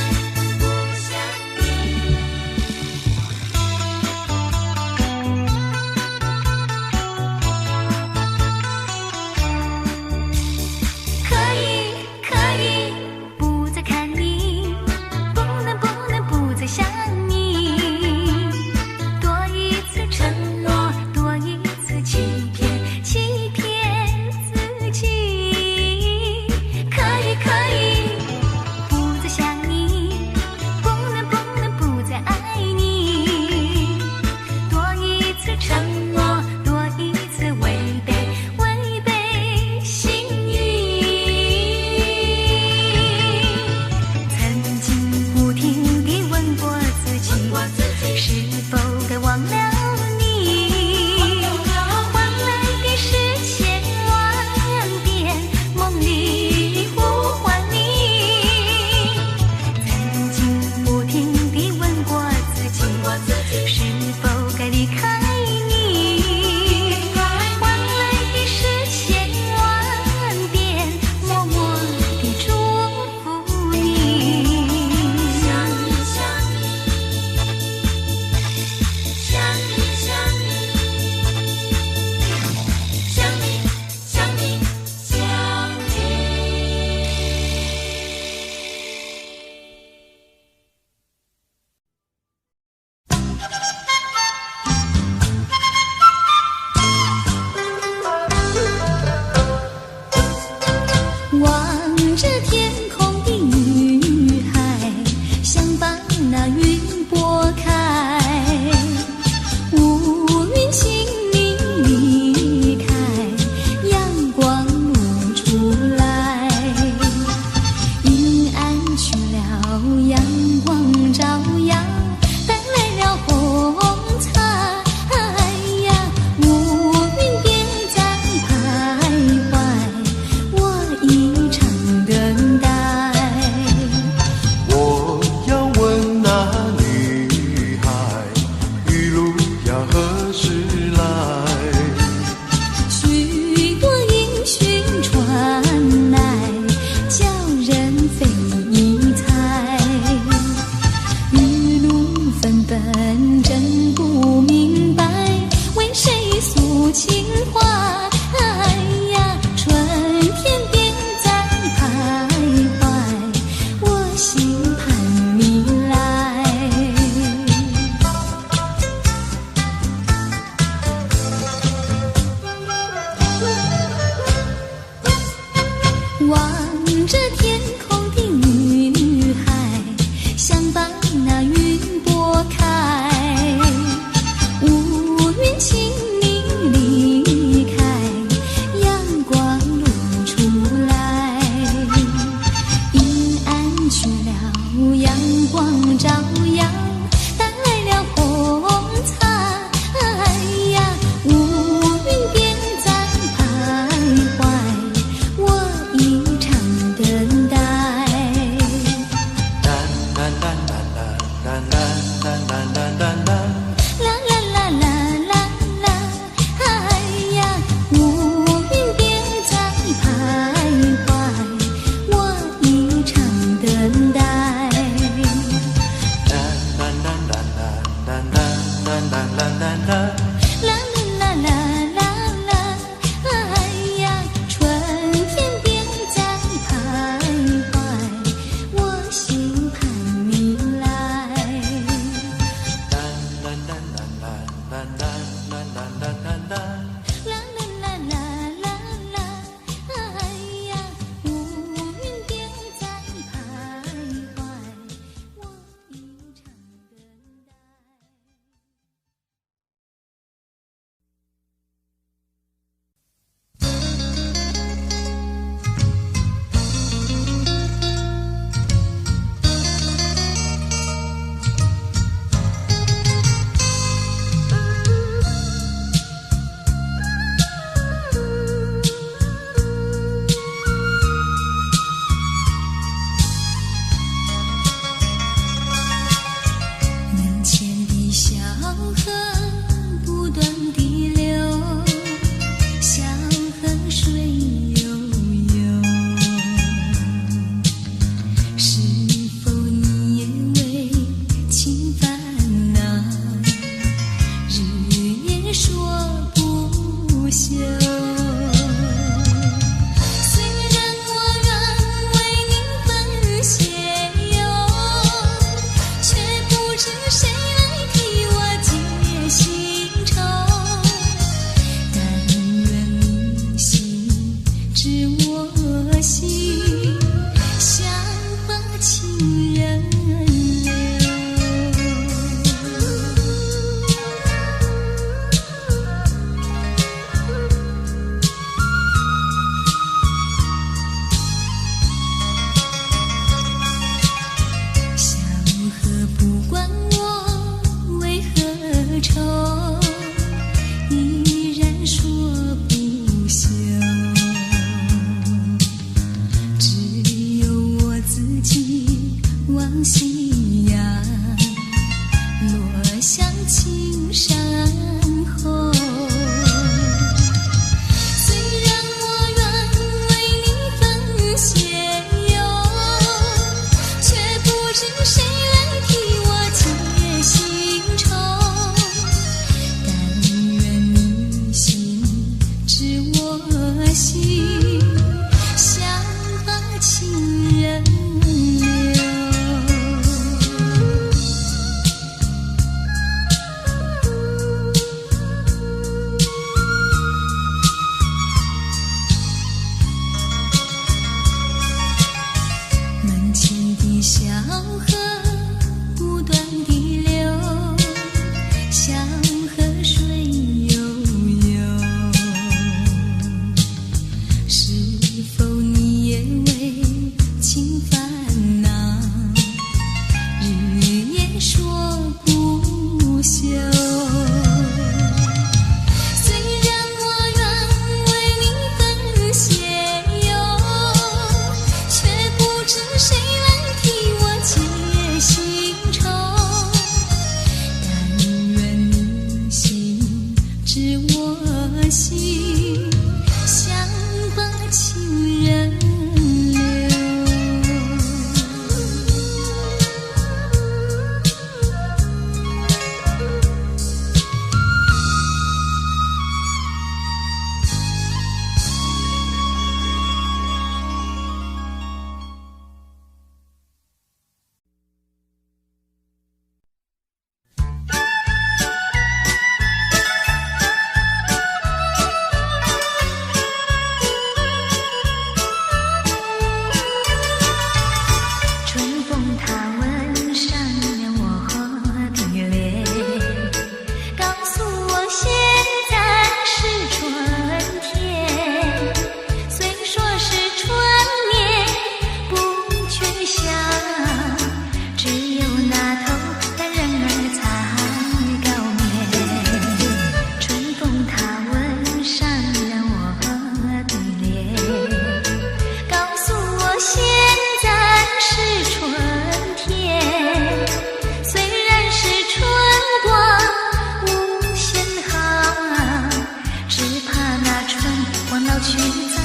全在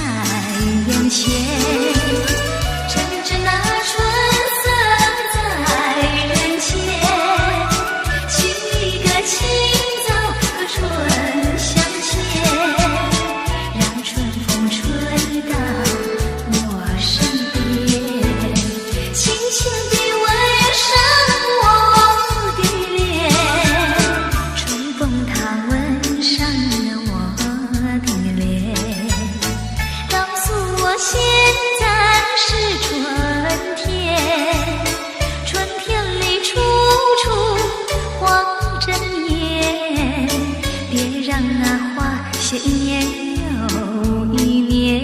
眼前，正值那春色在人间，寻一个清早和春相牵，让春风吹到我身边，轻轻地吻上我的脸，春风它吻上了我的脸，告诉我现在是春天，春天里处处黄着叶，别让那花谢一年又一年。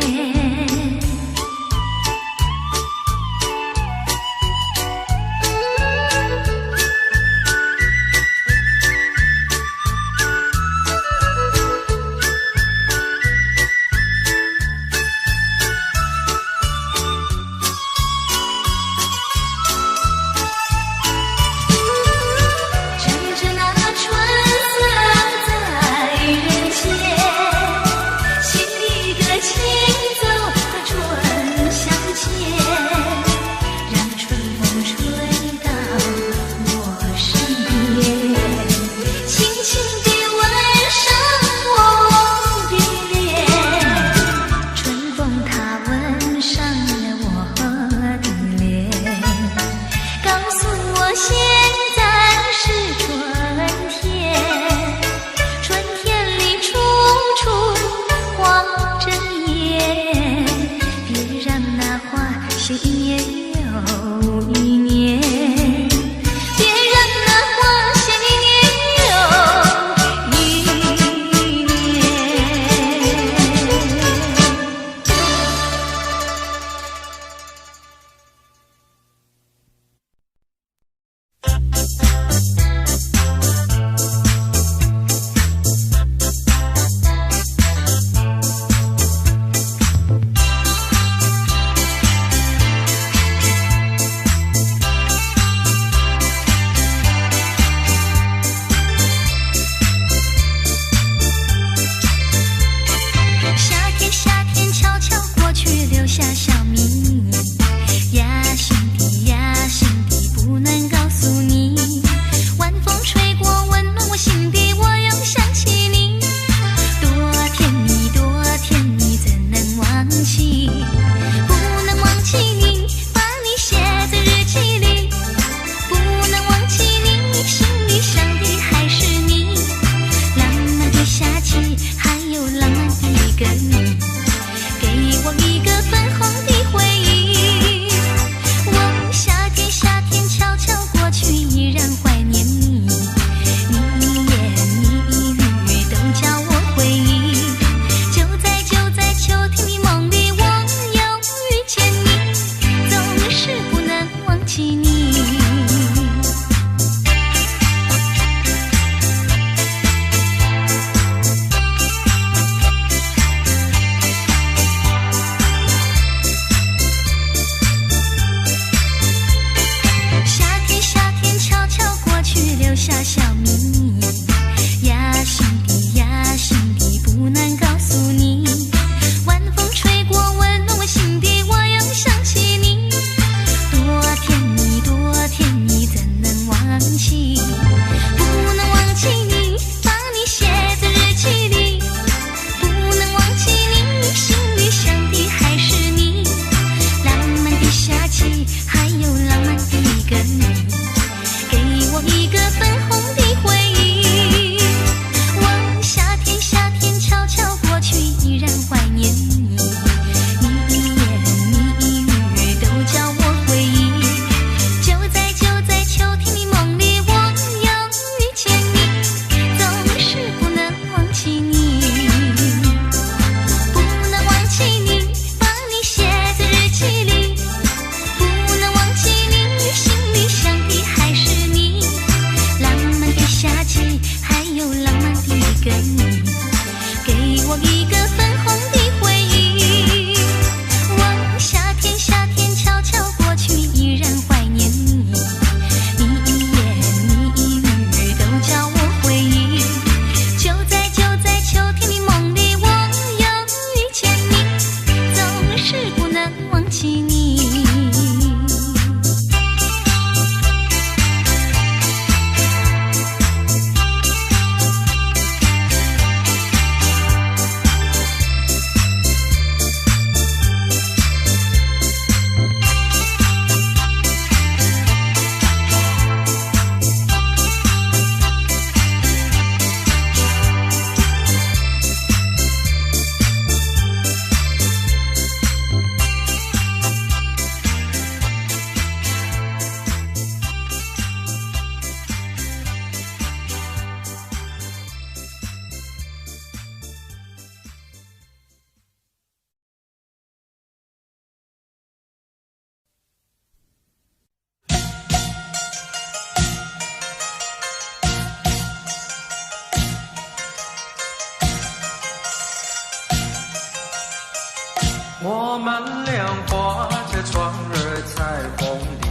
我们俩划着船儿彩虹里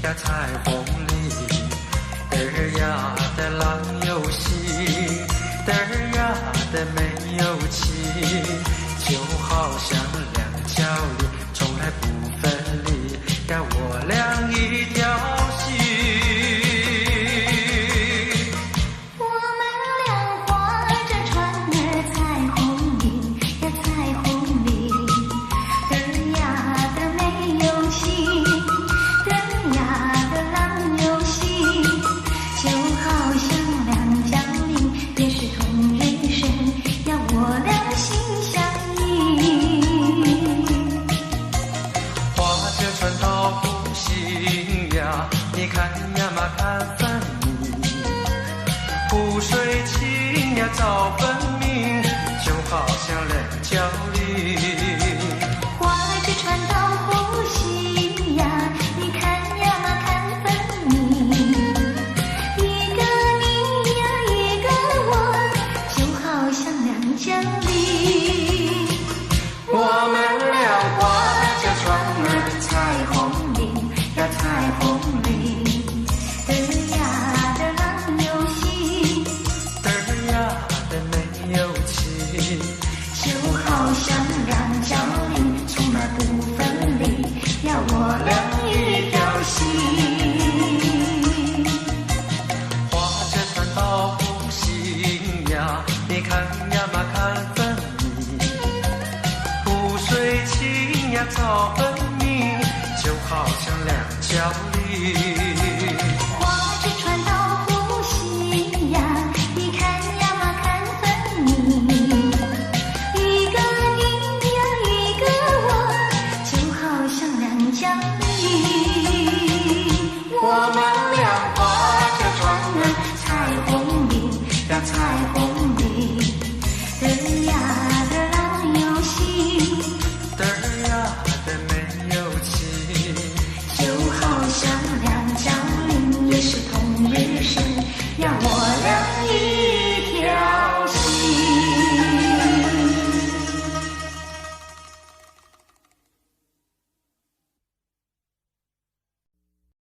呀，彩虹里，嘚儿呀的浪游戏，嘚儿呀的没有气，就好像两条鱼从来不分离呀，我俩一条心。你看呀嘛看分明，湖水清呀早分明，就好像两条鱼。划着船到湖西呀，你看呀嘛看分明，一个你呀一个我，就好像两江里。我们俩划着船儿彩虹里呀，彩虹里。就好像两条鱼从来不分离，要我俩一条心。划着船到湖心呀，你看呀嘛看分明，湖水清呀早分明，就好像两条鱼。